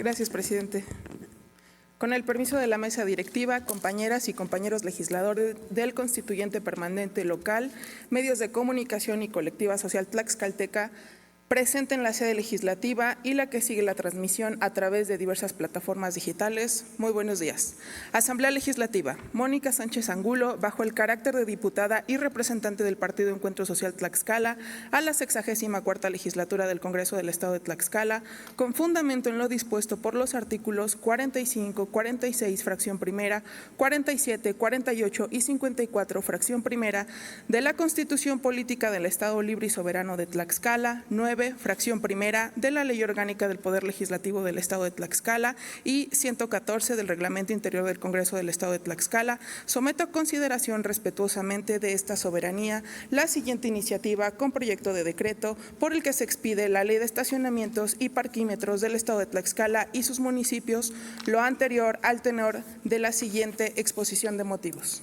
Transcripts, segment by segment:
Gracias, presidente. Con el permiso de la mesa directiva, compañeras y compañeros legisladores del Constituyente Permanente Local, medios de comunicación y colectiva social tlaxcalteca, presente en la sede legislativa y la que sigue la transmisión a través de diversas plataformas digitales. Muy buenos días. Asamblea Legislativa. Mónica Sánchez Angulo, bajo el carácter de diputada y representante del Partido Encuentro Social Tlaxcala a la 64ª legislatura del Congreso del Estado de Tlaxcala, con fundamento en lo dispuesto por los artículos 45, 46, fracción primera, 47, 48 y 54, fracción primera de la Constitución Política del Estado Libre y Soberano de Tlaxcala, 9, fracción primera de la Ley Orgánica del Poder Legislativo del Estado de Tlaxcala y 114 del Reglamento Interior del Congreso del Estado de Tlaxcala, someto a consideración respetuosamente de esta soberanía la siguiente iniciativa con proyecto de decreto por el que se expide la Ley de Estacionamientos y Parquímetros del Estado de Tlaxcala y sus municipios, lo anterior al tenor de la siguiente exposición de motivos.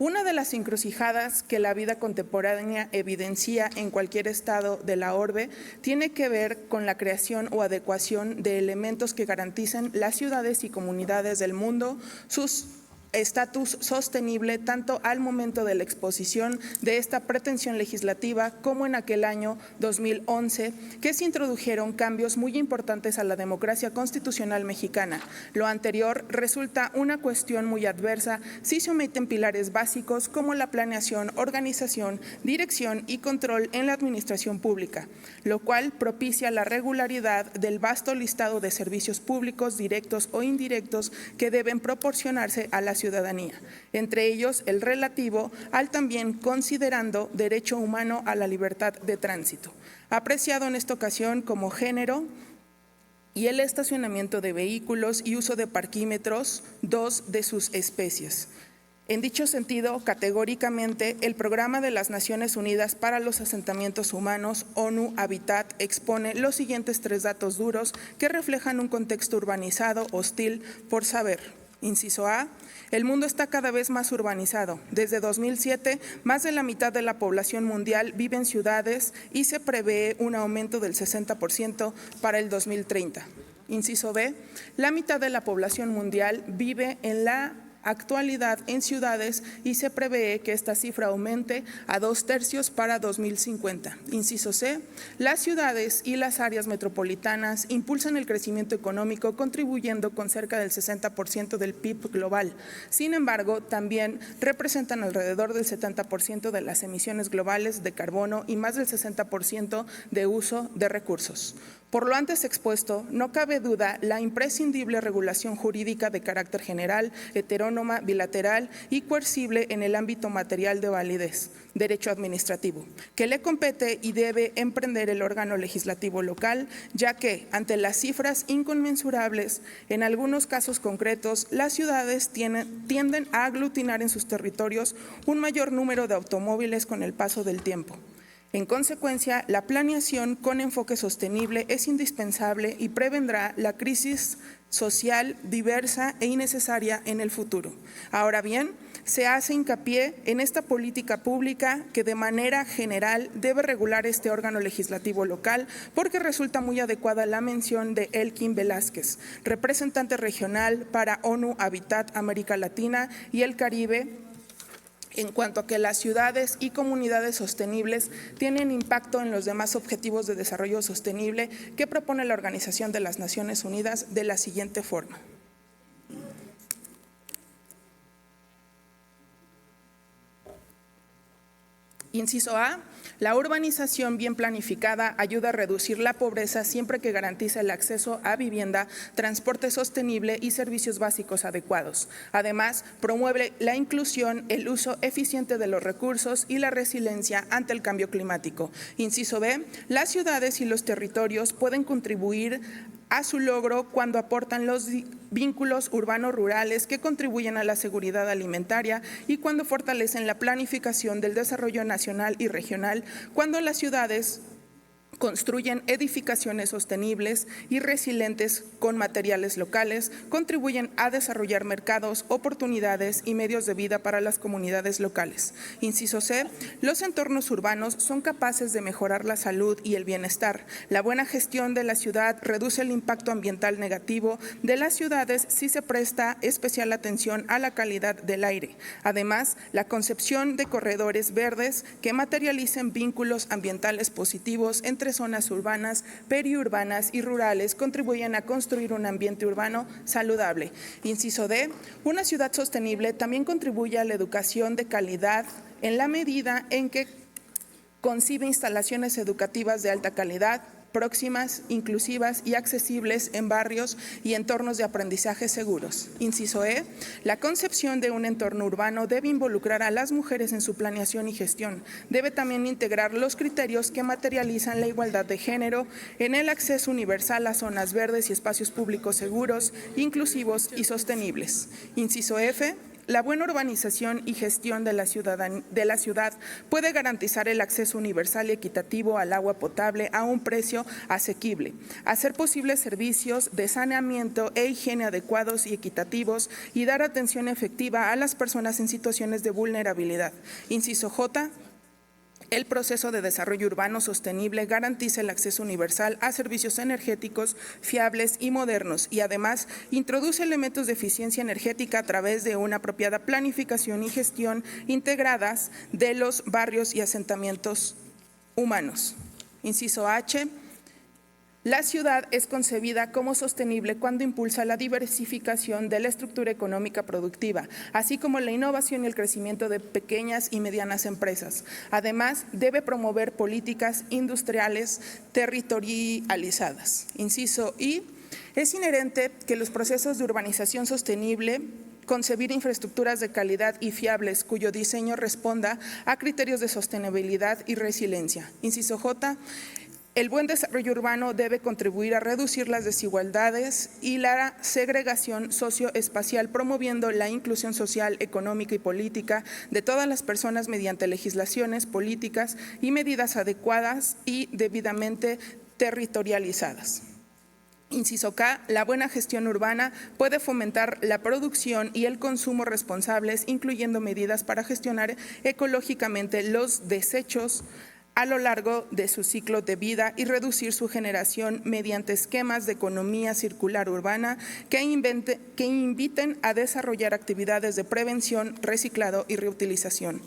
Una de las encrucijadas que la vida contemporánea evidencia en cualquier estado de la orbe tiene que ver con la creación o adecuación de elementos que garanticen las ciudades y comunidades del mundo sus estatus sostenible tanto al momento de la exposición de esta pretensión legislativa como en aquel año 2011, que se introdujeron cambios muy importantes a la democracia constitucional mexicana. Lo anterior resulta una cuestión muy adversa si se omiten pilares básicos como la planeación, organización, dirección y control en la administración pública, lo cual propicia la regularidad del vasto listado de servicios públicos directos o indirectos que deben proporcionarse a la ciudadanía, entre ellos el relativo al también considerando derecho humano a la libertad de tránsito, apreciado en esta ocasión como género, y el estacionamiento de vehículos y uso de parquímetros, dos de sus especies. En dicho sentido, categóricamente, el Programa de las Naciones Unidas para los Asentamientos Humanos, ONU Habitat, expone los siguientes 3 datos duros que reflejan un contexto urbanizado, hostil, por saber. Inciso A, el mundo está cada vez más urbanizado. Desde 2007, más de la mitad de la población mundial vive en ciudades y se prevé un aumento del 60% para el 2030. Inciso B, la mitad de la población mundial vive en la actualidad en ciudades y se prevé que esta cifra aumente a 2/3 para 2050. Inciso C, las ciudades y las áreas metropolitanas impulsan el crecimiento económico contribuyendo con cerca del 60% del PIB global. Sin embargo, también representan alrededor del 70% de las emisiones globales de carbono y más del 60% de uso de recursos. Por lo antes expuesto, no cabe duda la imprescindible regulación jurídica de carácter general, heterónoma, bilateral y coercible en el ámbito material de validez, derecho administrativo, que le compete y debe emprender el órgano legislativo local, ya que, ante las cifras inconmensurables, en algunos casos concretos, las ciudades tienden a aglutinar en sus territorios un mayor número de automóviles con el paso del tiempo. En consecuencia, la planeación con enfoque sostenible es indispensable y prevendrá la crisis social diversa e innecesaria en el futuro. Ahora bien, se hace hincapié en esta política pública que de manera general debe regular este órgano legislativo local porque resulta muy adecuada la mención de Elkin Velázquez, representante regional para ONU Habitat América Latina y el Caribe, en cuanto a que las ciudades y comunidades sostenibles tienen impacto en los demás objetivos de desarrollo sostenible que propone la Organización de las Naciones Unidas de la siguiente forma. Inciso A, la urbanización bien planificada ayuda a reducir la pobreza siempre que garantiza el acceso a vivienda, transporte sostenible y servicios básicos adecuados. Además, promueve la inclusión, el uso eficiente de los recursos y la resiliencia ante el cambio climático. Inciso B, las ciudades y los territorios pueden contribuir a su logro cuando aportan los vínculos urbanos-rurales que contribuyen a la seguridad alimentaria y cuando fortalecen la planificación del desarrollo nacional y regional, cuando las ciudades construyen edificaciones sostenibles y resilientes con materiales locales, contribuyen a desarrollar mercados, oportunidades y medios de vida para las comunidades locales. Inciso C. Los entornos urbanos son capaces de mejorar la salud y el bienestar. La buena gestión de la ciudad reduce el impacto ambiental negativo de las ciudades si se presta especial atención a la calidad del aire. Además, la concepción de corredores verdes que materialicen vínculos ambientales positivos entre zonas urbanas, periurbanas y rurales contribuyen a construir un ambiente urbano saludable. Inciso D. Una ciudad sostenible también contribuye a la educación de calidad en la medida en que concibe instalaciones educativas de alta calidad, próximas, inclusivas y accesibles en barrios y entornos de aprendizaje seguros. Inciso E. La concepción de un entorno urbano debe involucrar a las mujeres en su planeación y gestión. Debe también integrar los criterios que materializan la igualdad de género en el acceso universal a zonas verdes y espacios públicos seguros, inclusivos y sostenibles. Inciso F. La buena urbanización y gestión de la ciudad puede garantizar el acceso universal y equitativo al agua potable a un precio asequible, hacer posibles servicios de saneamiento e higiene adecuados y equitativos y dar atención efectiva a las personas en situaciones de vulnerabilidad. Inciso J. El proceso de desarrollo urbano sostenible garantiza el acceso universal a servicios energéticos fiables y modernos y además introduce elementos de eficiencia energética a través de una apropiada planificación y gestión integradas de los barrios y asentamientos humanos. Inciso H. La ciudad es concebida como sostenible cuando impulsa la diversificación de la estructura económica productiva, así como la innovación y el crecimiento de pequeñas y medianas empresas. Además, debe promover políticas industriales territorializadas. Inciso I. Es inherente que los procesos de urbanización sostenible concebir infraestructuras de calidad y fiables cuyo diseño responda a criterios de sostenibilidad y resiliencia. Inciso J. El buen desarrollo urbano debe contribuir a reducir las desigualdades y la segregación socioespacial, promoviendo la inclusión social, económica y política de todas las personas mediante legislaciones, políticas y medidas adecuadas y debidamente territorializadas. Inciso K. La buena gestión urbana puede fomentar la producción y el consumo responsables, incluyendo medidas para gestionar ecológicamente los desechos a lo largo de su ciclo de vida y reducir su generación mediante esquemas de economía circular urbana que inviten a desarrollar actividades de prevención, reciclado y reutilización.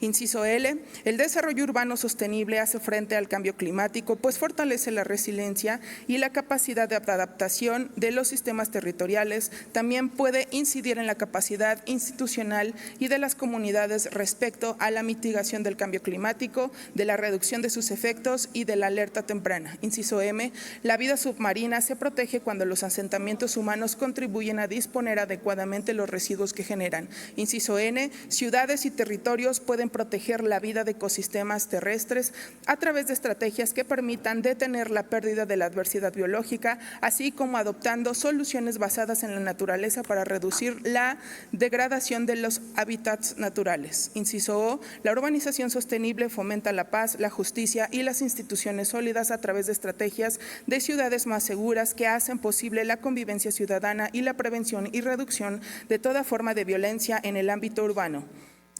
Inciso L. El desarrollo urbano sostenible hace frente al cambio climático, pues fortalece la resiliencia y la capacidad de adaptación de los sistemas territoriales. También puede incidir en la capacidad institucional y de las comunidades respecto a la mitigación del cambio climático, de la reducción de sus efectos y de la alerta temprana. Inciso M. La vida submarina se protege cuando los asentamientos humanos contribuyen a disponer adecuadamente los residuos que generan. Inciso N. Ciudades y territorios pueden proteger la vida de ecosistemas terrestres a través de estrategias que permitan detener la pérdida de la diversidad biológica, así como adoptando soluciones basadas en la naturaleza para reducir la degradación de los hábitats naturales. Inciso O. La urbanización sostenible fomenta la paz, la justicia y las instituciones sólidas a través de estrategias de ciudades más seguras que hacen posible la convivencia ciudadana y la prevención y reducción de toda forma de violencia en el ámbito urbano,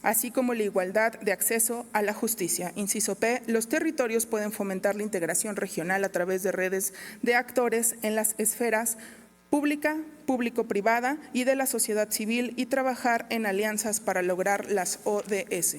así como la igualdad de acceso a la justicia. Inciso P. Los territorios pueden fomentar la integración regional a través de redes de actores en las esferas pública, público-privada y de la sociedad civil y trabajar en alianzas para lograr las ODS.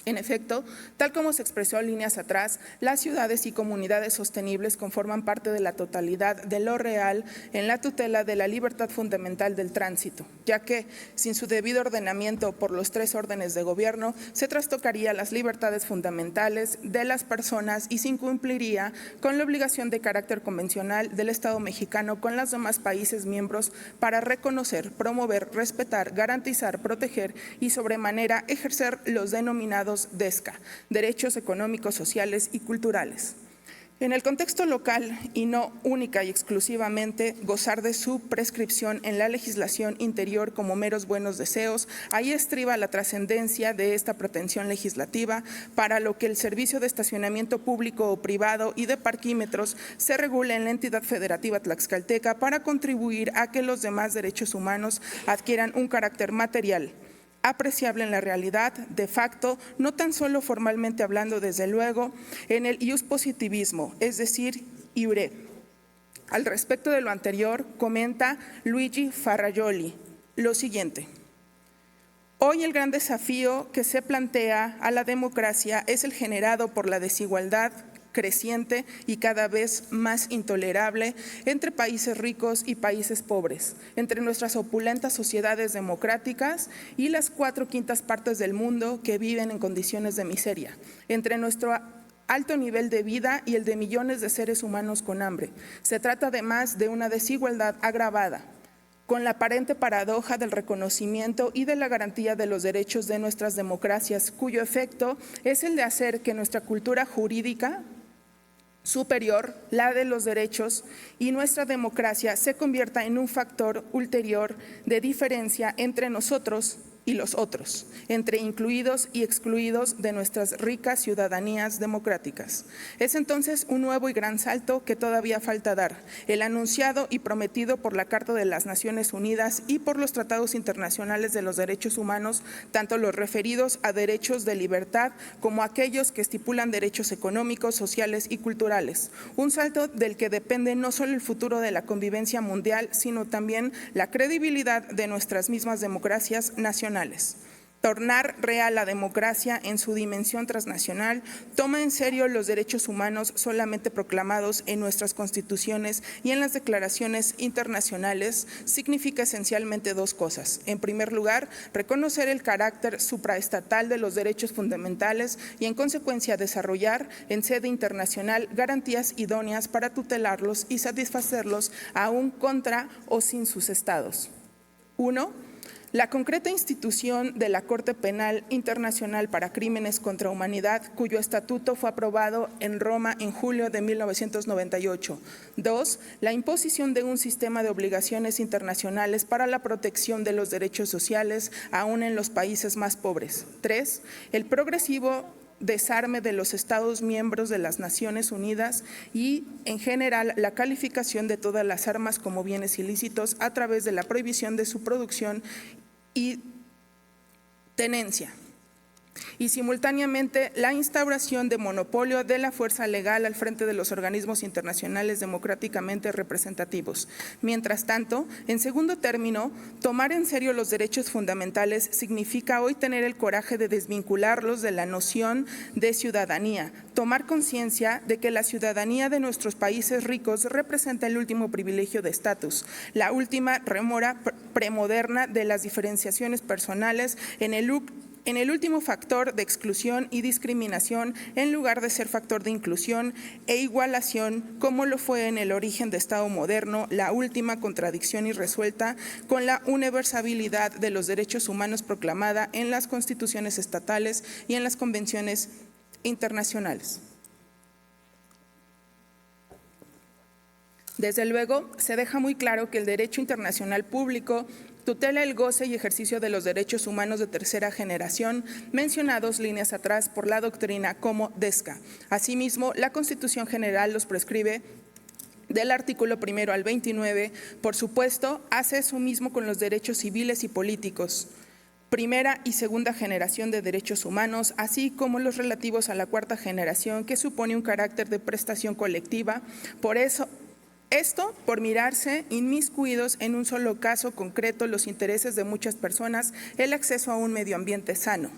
En efecto, tal como se expresó en líneas atrás, las ciudades y comunidades sostenibles conforman parte de la totalidad de lo real en la tutela de la libertad fundamental del tránsito, ya que, sin su debido ordenamiento por los tres órdenes de gobierno, se trastocaría las libertades fundamentales de las personas y se incumpliría con la obligación de carácter convencional del Estado mexicano con los demás países miembros para reconocer, promover, respetar, garantizar, proteger y sobremanera ejercer los denominados DESCA, derechos económicos, sociales y culturales. En el contexto local, y no única y exclusivamente gozar de su prescripción en la legislación interior como meros buenos deseos, ahí estriba la trascendencia de esta pretensión legislativa, para lo que el servicio de estacionamiento público o privado y de parquímetros se regula en la entidad federativa tlaxcalteca para contribuir a que los demás derechos humanos adquieran un carácter material, apreciable en la realidad, de facto, no tan solo formalmente hablando, desde luego, en el iuspositivismo, es decir, iure. Al respecto de lo anterior, comenta Luigi Farrajoli lo siguiente: hoy el gran desafío que se plantea a la democracia es el generado por la desigualdad creciente y cada vez más intolerable entre países ricos y países pobres, entre nuestras opulentas sociedades democráticas y las 4/5 partes del mundo que viven en condiciones de miseria, entre nuestro alto nivel de vida y el de millones de seres humanos con hambre. Se trata además de una desigualdad agravada, con la aparente paradoja del reconocimiento y de la garantía de los derechos de nuestras democracias, cuyo efecto es el de hacer que nuestra cultura jurídica superior, la de los derechos, y nuestra democracia se convierta en un factor ulterior de diferencia entre nosotros y los otros, entre incluidos y excluidos de nuestras ricas ciudadanías democráticas. Es entonces un nuevo y gran salto que todavía falta dar, el anunciado y prometido por la Carta de las Naciones Unidas y por los tratados internacionales de los derechos humanos, tanto los referidos a derechos de libertad como aquellos que estipulan derechos económicos, sociales y culturales. Un salto del que depende no solo el futuro de la convivencia mundial, sino también la credibilidad de nuestras mismas democracias nacionales. Tornar real la democracia en su dimensión transnacional toma en serio los derechos humanos solamente proclamados en nuestras constituciones y en las declaraciones internacionales. Significa esencialmente dos cosas. En primer lugar, reconocer el carácter supraestatal de los derechos fundamentales y, en consecuencia, desarrollar en sede internacional garantías idóneas para tutelarlos y satisfacerlos aún contra o sin sus estados. 1. La concreta institución de la Corte Penal Internacional para Crímenes contra Humanidad, cuyo estatuto fue aprobado en Roma en julio de 1998. 2. La imposición de un sistema de obligaciones internacionales para la protección de los derechos sociales, aún en los países más pobres. 3. El progresivo desarme de los Estados miembros de las Naciones Unidas y, en general, la calificación de todas las armas como bienes ilícitos a través de la prohibición de su producción y tenencia, y simultáneamente la instauración de monopolio de la fuerza legal al frente de los organismos internacionales democráticamente representativos. Mientras tanto, en segundo término, tomar en serio los derechos fundamentales significa hoy tener el coraje de desvincularlos de la noción de ciudadanía, tomar conciencia de que la ciudadanía de nuestros países ricos representa el último privilegio de estatus, la última rémora premoderna de las diferenciaciones personales, en el último factor de exclusión y discriminación, en lugar de ser factor de inclusión e igualación, como lo fue en el origen de Estado moderno, la última contradicción irresuelta con la universalidad de los derechos humanos proclamada en las constituciones estatales y en las convenciones internacionales. Desde luego, se deja muy claro que el derecho internacional público tutela el goce y ejercicio de los derechos humanos de tercera generación, mencionados líneas atrás por la doctrina como DESCA. Asimismo, la Constitución General los prescribe del artículo 1 al 29, por supuesto, hace eso mismo con los derechos civiles y políticos, primera y segunda generación de derechos humanos, así como los relativos a la cuarta generación, que supone un carácter de prestación colectiva. Por eso, esto por mirarse inmiscuidos en un solo caso concreto los intereses de muchas personas, el acceso a un medio ambiente sano.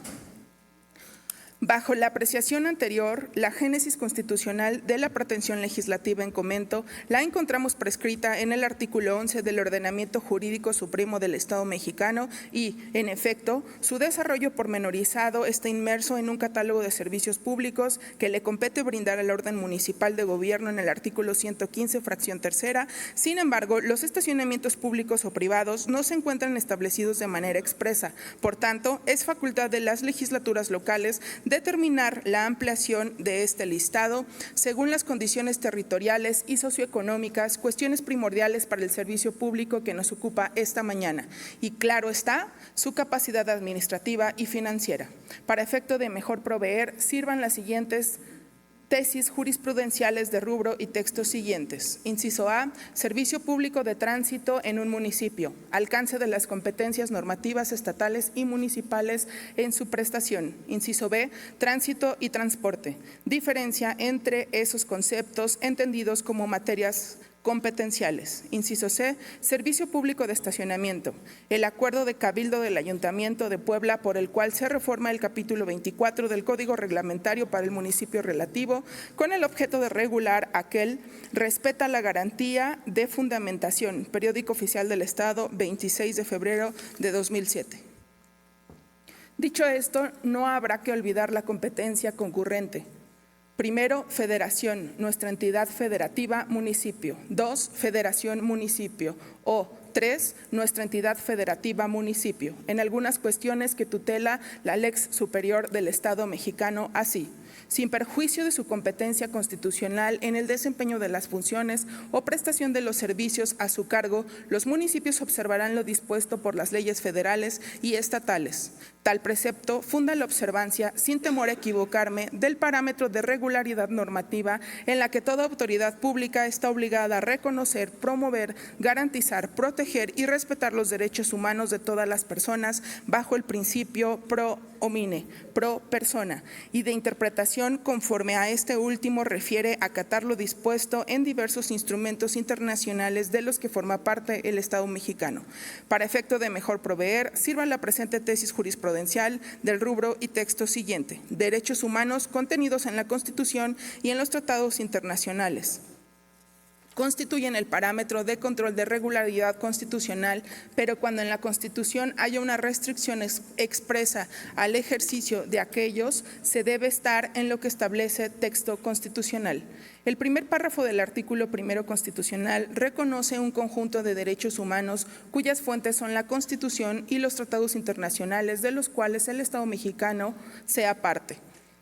Bajo la apreciación anterior, la génesis constitucional de la pretensión legislativa en comento la encontramos prescrita en el artículo 11 del Ordenamiento Jurídico Supremo del Estado mexicano y, en efecto, su desarrollo pormenorizado está inmerso en un catálogo de servicios públicos que le compete brindar al orden municipal de gobierno en el artículo 115, fracción tercera. Sin embargo, los estacionamientos públicos o privados no se encuentran establecidos de manera expresa. Por tanto, es facultad de las legislaturas locales determinar la ampliación de este listado según las condiciones territoriales y socioeconómicas, cuestiones primordiales para el servicio público que nos ocupa esta mañana y, claro está, su capacidad administrativa y financiera. Para efecto de mejor proveer, sirvan las siguientes tesis jurisprudenciales de rubro y textos siguientes. Inciso A, servicio público de tránsito en un municipio, alcance de las competencias normativas estatales y municipales en su prestación. Inciso B, tránsito y transporte, diferencia entre esos conceptos entendidos como materias competenciales. Inciso C, servicio público de estacionamiento, el acuerdo de cabildo del Ayuntamiento de Puebla por el cual se reforma el capítulo 24 del Código Reglamentario para el municipio relativo con el objeto de regular aquel respeta la garantía de fundamentación, periódico oficial del Estado, 26 de febrero de 2007. Dicho esto, no habrá que olvidar la competencia concurrente. Primero, federación, nuestra entidad federativa, municipio. 2, federación, municipio. O 3, nuestra entidad federativa, municipio. En algunas cuestiones que tutela la Lex Superior del Estado mexicano, así. Sin perjuicio de su competencia constitucional en el desempeño de las funciones o prestación de los servicios a su cargo, los municipios observarán lo dispuesto por las leyes federales y estatales. Tal precepto funda la observancia, sin temor a equivocarme, del parámetro de regularidad normativa en la que toda autoridad pública está obligada a reconocer, promover, garantizar, proteger y respetar los derechos humanos de todas las personas bajo el principio pro homine, pro persona, y de interpretación conforme a este último refiere a acatar lo dispuesto en diversos instrumentos internacionales de los que forma parte el Estado mexicano. Para efecto de mejor proveer, sirva la presente tesis jurisprudencial del rubro y texto siguiente: derechos humanos contenidos en la Constitución y en los tratados internacionales constituyen el parámetro de control de regularidad constitucional, pero cuando en la Constitución haya una restricción expresa al ejercicio de aquellos, se debe estar en lo que establece texto constitucional. El primer párrafo del artículo primero constitucional reconoce un conjunto de derechos humanos cuyas fuentes son la Constitución y los tratados internacionales de los cuales el Estado mexicano sea parte.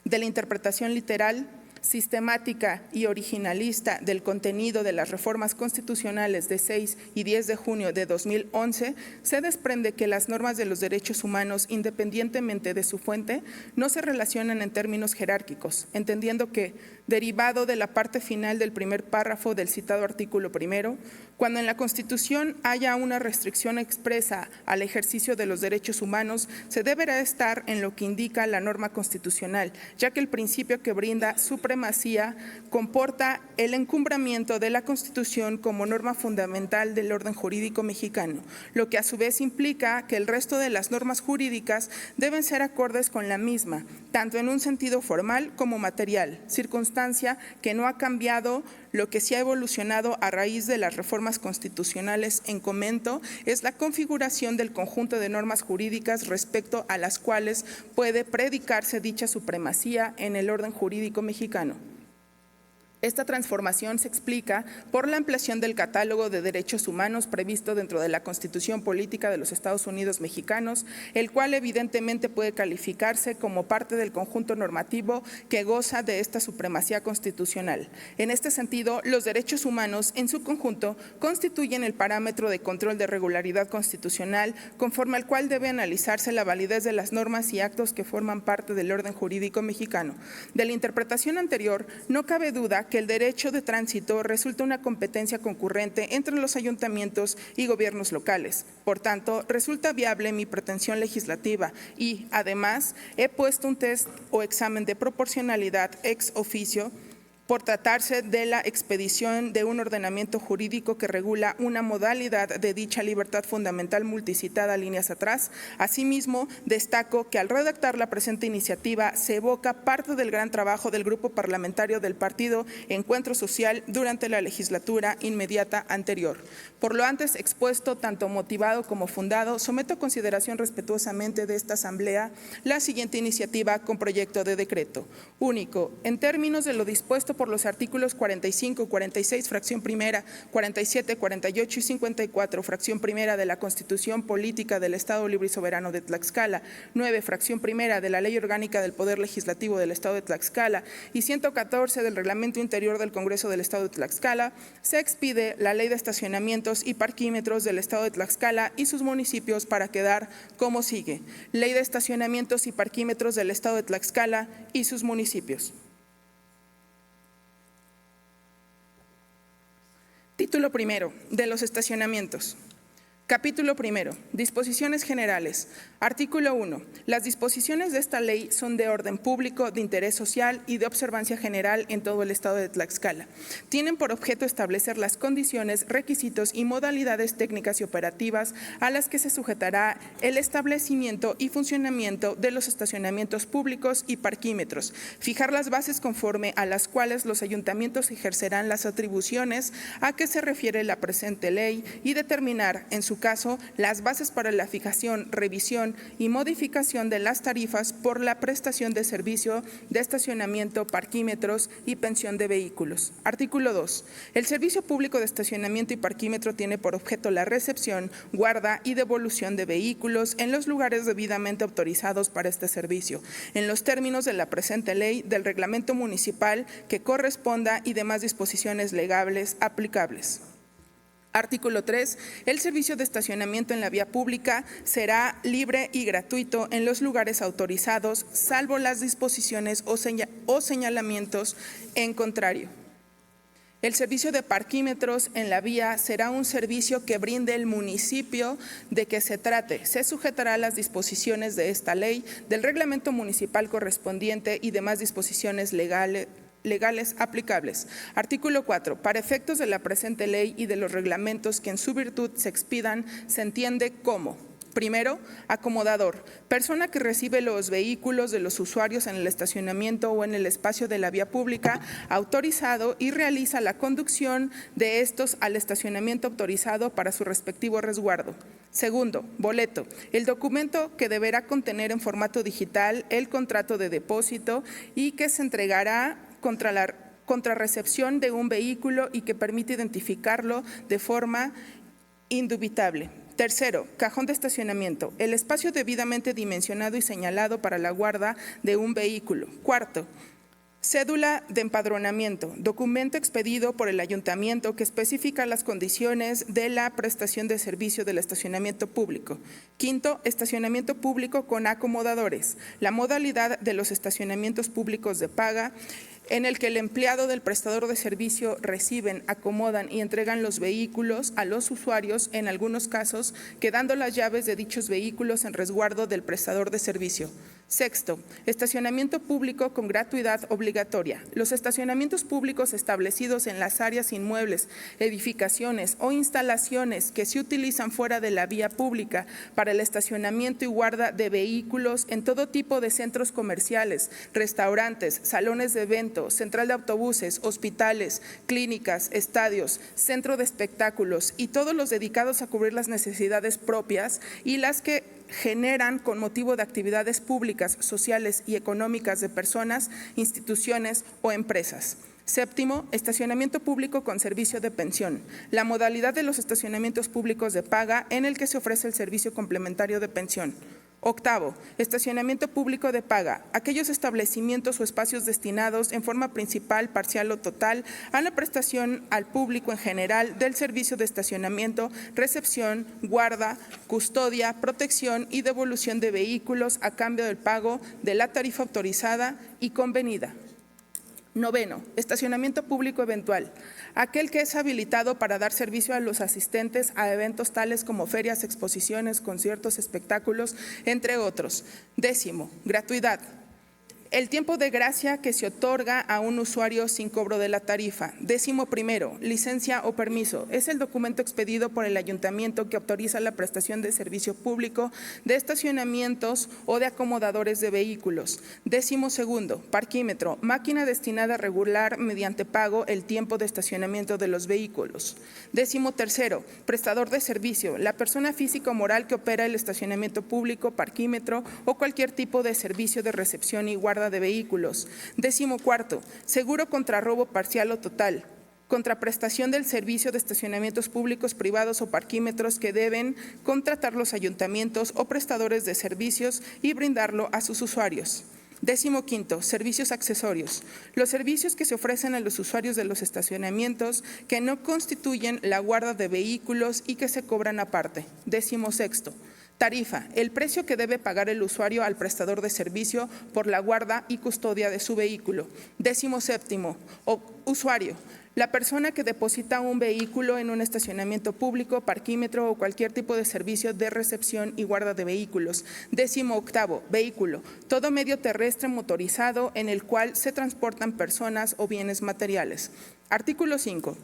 De la interpretación literal, sistemática y originalista del contenido de las reformas constitucionales de 6 y 10 de junio de 2011, se desprende que las normas de los derechos humanos, independientemente de su fuente, no se relacionan en términos jerárquicos, entendiendo que, derivado de la parte final del primer párrafo del citado artículo primero, cuando en la Constitución haya una restricción expresa al ejercicio de los derechos humanos, se deberá estar en lo que indica la norma constitucional, ya que el principio que brinda supremacía comporta el encumbramiento de la Constitución como norma fundamental del orden jurídico mexicano, lo que a su vez implica que el resto de las normas jurídicas deben ser acordes con la misma, tanto en un sentido formal como material, circunstancia que no ha cambiado. Lo que sí ha evolucionado a raíz de las reformas constitucionales en comento es la configuración del conjunto de normas jurídicas respecto a las cuales puede predicarse dicha supremacía en el orden jurídico mexicano. Esta transformación se explica por la ampliación del catálogo de derechos humanos previsto dentro de la Constitución Política de los Estados Unidos Mexicanos, el cual evidentemente puede calificarse como parte del conjunto normativo que goza de esta supremacía constitucional. En este sentido, los derechos humanos en su conjunto constituyen el parámetro de control de regularidad constitucional, conforme al cual debe analizarse la validez de las normas y actos que forman parte del orden jurídico mexicano. De la interpretación anterior, no cabe duda que el derecho de tránsito resulta una competencia concurrente entre los ayuntamientos y gobiernos locales. Por tanto, resulta viable mi pretensión legislativa y, además, he puesto un test o examen de proporcionalidad ex oficio por tratarse de la expedición de un ordenamiento jurídico que regula una modalidad de dicha libertad fundamental multicitada líneas atrás. Asimismo, destaco que al redactar la presente iniciativa se evoca parte del gran trabajo del grupo parlamentario del Partido Encuentro Social durante la legislatura inmediata anterior. Por lo antes expuesto, tanto motivado como fundado, someto a consideración respetuosamente de esta Asamblea la siguiente iniciativa con proyecto de decreto. Único, en términos de lo dispuesto por los artículos 45, 46, fracción primera, 47, 48 y 54, fracción primera de la Constitución Política del Estado Libre y Soberano de Tlaxcala, 9, fracción primera de la Ley Orgánica del Poder Legislativo del Estado de Tlaxcala y 114 del Reglamento Interior del Congreso del Estado de Tlaxcala, se expide la Ley de Estacionamientos y Parquímetros del Estado de Tlaxcala y sus municipios para quedar como sigue. Ley de Estacionamientos y Parquímetros del Estado de Tlaxcala y sus municipios. Título primero, de los estacionamientos. Capítulo primero, disposiciones generales. Artículo 1. Las disposiciones de esta ley son de orden público, de interés social y de observancia general en todo el estado de Tlaxcala. Tienen por objeto establecer las condiciones, requisitos y modalidades técnicas y operativas a las que se sujetará el establecimiento y funcionamiento de los estacionamientos públicos y parquímetros, fijar las bases conforme a las cuales los ayuntamientos ejercerán las atribuciones a que se refiere la presente ley y determinar, en su caso, las bases para la fijación, revisión y modificación de las tarifas por la prestación de servicio de estacionamiento, parquímetros y pensión de vehículos. Artículo 2. El servicio público de estacionamiento y parquímetro tiene por objeto la recepción, guarda y devolución de vehículos en los lugares debidamente autorizados para este servicio, en los términos de la presente ley, del reglamento municipal que corresponda y demás disposiciones legales aplicables. Artículo 3. El servicio de estacionamiento en la vía pública será libre y gratuito en los lugares autorizados, salvo las disposiciones o señalamientos en contrario. El servicio de parquímetros en la vía será un servicio que brinde el municipio de que se trate. Se sujetará a las disposiciones de esta ley, del reglamento municipal correspondiente y demás disposiciones legales aplicables. Artículo 4. Para efectos de la presente ley y de los reglamentos que en su virtud se expidan, se entiende como: primero, acomodador, persona que recibe los vehículos de los usuarios en el estacionamiento o en el espacio de la vía pública autorizado y realiza la conducción de estos al estacionamiento autorizado para su respectivo resguardo. Segundo, boleto, el documento que deberá contener en formato digital el contrato de depósito y que se entregará contra recepción de un vehículo y que permite identificarlo de forma indubitable. Tercero, cajón de estacionamiento, el espacio debidamente dimensionado y señalado para la guarda de un vehículo. Cuarto, cédula de empadronamiento, documento expedido por el ayuntamiento que especifica las condiciones de la prestación de servicio del estacionamiento público. Quinto, estacionamiento público con acomodadores, la modalidad de los estacionamientos públicos de paga en el que el empleado del prestador de servicio reciben, acomodan y entregan los vehículos a los usuarios, en algunos casos quedando las llaves de dichos vehículos en resguardo del prestador de servicio. Sexto, estacionamiento público con gratuidad obligatoria. Los estacionamientos públicos establecidos en las áreas inmuebles, edificaciones o instalaciones que se utilizan fuera de la vía pública para el estacionamiento y guarda de vehículos en todo tipo de centros comerciales, restaurantes, salones de eventos, central de autobuses, hospitales, clínicas, estadios, centro de espectáculos y todos los dedicados a cubrir las necesidades propias y las que generan con motivo de actividades públicas, sociales y económicas de personas, instituciones o empresas. Séptimo, estacionamiento público con servicio de pensión. La modalidad de los estacionamientos públicos de paga en el que se ofrece el servicio complementario de pensión. Octavo, estacionamiento público de paga, aquellos establecimientos o espacios destinados en forma principal, parcial o total a la prestación al público en general del servicio de estacionamiento, recepción, guarda, custodia, protección y devolución de vehículos a cambio del pago de la tarifa autorizada y convenida. Noveno, estacionamiento público eventual, aquel que es habilitado para dar servicio a los asistentes a eventos tales como ferias, exposiciones, conciertos, espectáculos, entre otros. Décimo, gratuidad. El tiempo de gracia que se otorga a un usuario sin cobro de la tarifa. Décimo primero, licencia o permiso. Es el documento expedido por el ayuntamiento que autoriza la prestación de servicio público de estacionamientos o de acomodadores de vehículos. Décimo segundo, parquímetro. Máquina destinada a regular mediante pago el tiempo de estacionamiento de los vehículos. Décimo tercero, prestador de servicio. La persona física o moral que opera el estacionamiento público, parquímetro o cualquier tipo de servicio de recepción y guarda guarda de vehículos. 14º, seguro contra robo parcial o total. Contraprestación del servicio de estacionamientos públicos, privados o parquímetros que deben contratar los ayuntamientos o prestadores de servicios y brindarlo a sus usuarios. 15º, servicios accesorios. Los servicios que se ofrecen a los usuarios de los estacionamientos que no constituyen la guarda de vehículos y que se cobran aparte. 16º, tarifa, el precio que debe pagar el usuario al prestador de servicio por la guarda y custodia de su vehículo. 17º, usuario, la persona que deposita un vehículo en un estacionamiento público, parquímetro o cualquier tipo de servicio de recepción y guarda de vehículos. 18º, vehículo, todo medio terrestre motorizado en el cual se transportan personas o bienes materiales. Artículo 5.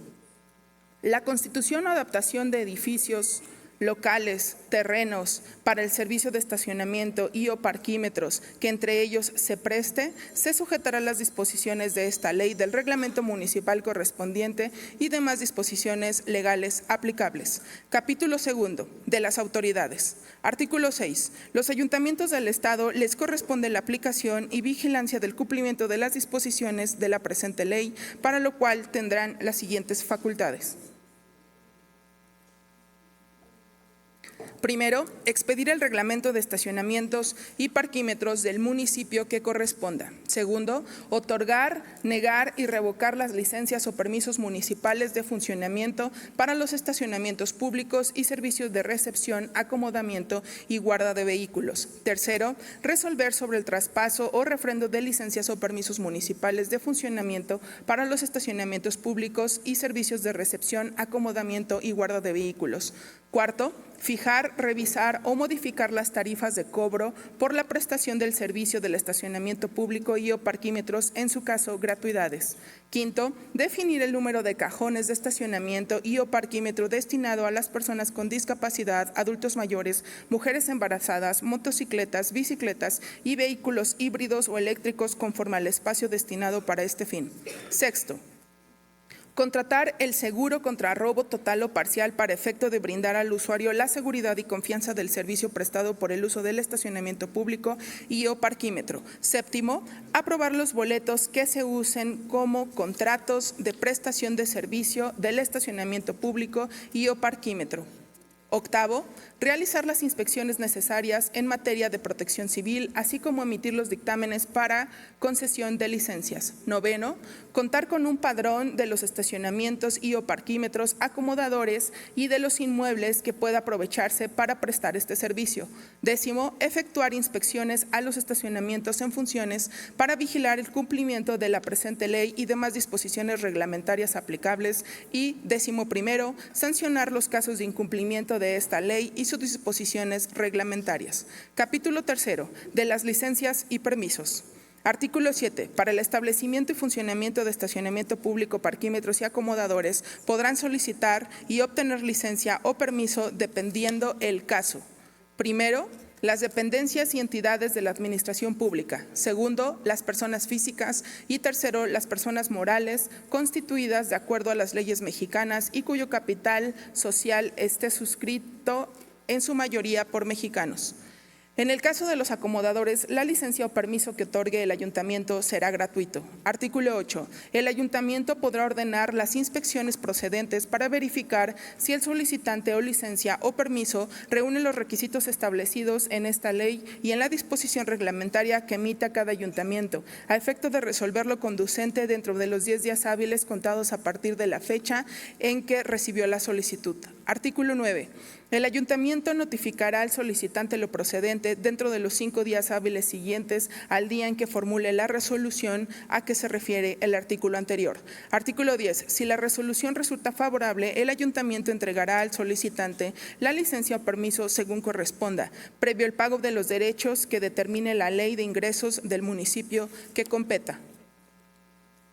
La constitución o adaptación de edificios, locales, terrenos para el servicio de estacionamiento y o parquímetros que entre ellos se preste, se sujetará a las disposiciones de esta ley, del reglamento municipal correspondiente y demás disposiciones legales aplicables. Capítulo 2. De las autoridades. Artículo 6. Los ayuntamientos del Estado les corresponde la aplicación y vigilancia del cumplimiento de las disposiciones de la presente ley, para lo cual tendrán las siguientes facultades. Primero, expedir el reglamento de estacionamientos y parquímetros del municipio que corresponda. Segundo, otorgar, negar y revocar las licencias o permisos municipales de funcionamiento para los estacionamientos públicos y servicios de recepción, acomodamiento y guarda de vehículos. Tercero, resolver sobre el traspaso o refrendo de licencias o permisos municipales de funcionamiento para los estacionamientos públicos y servicios de recepción, acomodamiento y guarda de vehículos. Cuarto, fijar, revisar o modificar las tarifas de cobro por la prestación del servicio del estacionamiento público y o parquímetros, en su caso, gratuidades. Quinto, definir el número de cajones de estacionamiento y o parquímetro destinado a las personas con discapacidad, adultos mayores, mujeres embarazadas, motocicletas, bicicletas y vehículos híbridos o eléctricos conforme al espacio destinado para este fin. Sexto, contratar el seguro contra robo total o parcial para efecto de brindar al usuario la seguridad y confianza del servicio prestado por el uso del estacionamiento público y o parquímetro. Séptimo, aprobar los boletos que se usen como contratos de prestación de servicio del estacionamiento público y o parquímetro. Octavo, realizar las inspecciones necesarias en materia de protección civil, así como emitir los dictámenes para concesión de licencias. Noveno, contar con un padrón de los estacionamientos y o parquímetros, acomodadores y de los inmuebles que pueda aprovecharse para prestar este servicio. Décimo, efectuar inspecciones a los estacionamientos en funciones para vigilar el cumplimiento de la presente ley y demás disposiciones reglamentarias aplicables. Y 11º, sancionar los casos de incumplimiento de esta ley y sus disposiciones reglamentarias. Capítulo 3. De las licencias y permisos. Artículo 7. Para el establecimiento y funcionamiento de estacionamiento público, parquímetros y acomodadores podrán solicitar y obtener licencia o permiso dependiendo el caso. Primero, las dependencias y entidades de la administración pública. Segundo, las personas físicas. Y tercero, las personas morales constituidas de acuerdo a las leyes mexicanas y cuyo capital social esté suscrito en su mayoría por mexicanos. En el caso de los acomodadores, la licencia o permiso que otorgue el ayuntamiento será gratuito. Artículo 8. El ayuntamiento podrá ordenar las inspecciones procedentes para verificar si el solicitante o licencia o permiso reúne los requisitos establecidos en esta ley y en la disposición reglamentaria que emita cada ayuntamiento, a efecto de resolverlo conducente dentro de los 10 días hábiles contados a partir de la fecha en que recibió la solicitud. Artículo 9. El ayuntamiento notificará al solicitante lo procedente dentro de los 5 días hábiles siguientes al día en que formule la resolución a que se refiere el artículo anterior. Artículo 10. Si la resolución resulta favorable, el ayuntamiento entregará al solicitante la licencia o permiso según corresponda, previo el pago de los derechos que determine la ley de ingresos del municipio que competa.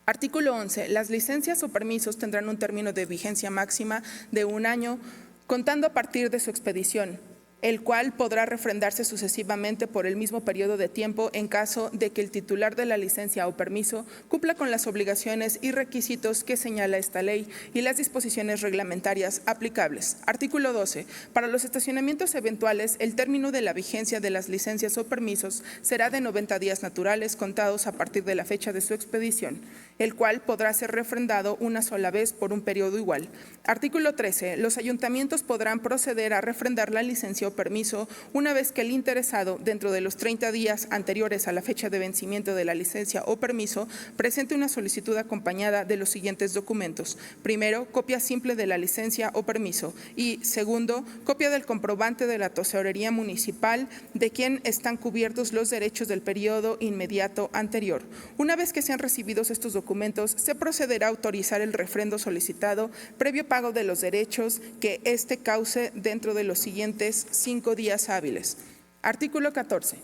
Artículo 11. Las licencias o permisos tendrán un término de vigencia máxima de 1 año, contando a partir de su expedición. el cual podrá refrendarse sucesivamente por el mismo periodo de tiempo en caso de que el titular de la licencia o permiso cumpla con las obligaciones y requisitos que señala esta ley y las disposiciones reglamentarias aplicables. Artículo 12. Para los estacionamientos eventuales, el término de la vigencia de las licencias o permisos será de 90 días naturales contados a partir de la fecha de su expedición, el cual podrá ser refrendado una sola vez por un periodo igual. Artículo 13. Los ayuntamientos podrán proceder a refrendar la licencia o permiso una vez que el interesado, dentro de los 30 días anteriores a la fecha de vencimiento de la licencia o permiso, presente una solicitud acompañada de los siguientes documentos. Primero, copia simple de la licencia o permiso y, segundo, copia del comprobante de la tesorería municipal de quien están cubiertos los derechos del periodo inmediato anterior. Una vez que sean recibidos estos documentos, se procederá a autorizar el refrendo solicitado previo pago de los derechos que éste cause dentro de los siguientes 5 días hábiles. Artículo 14.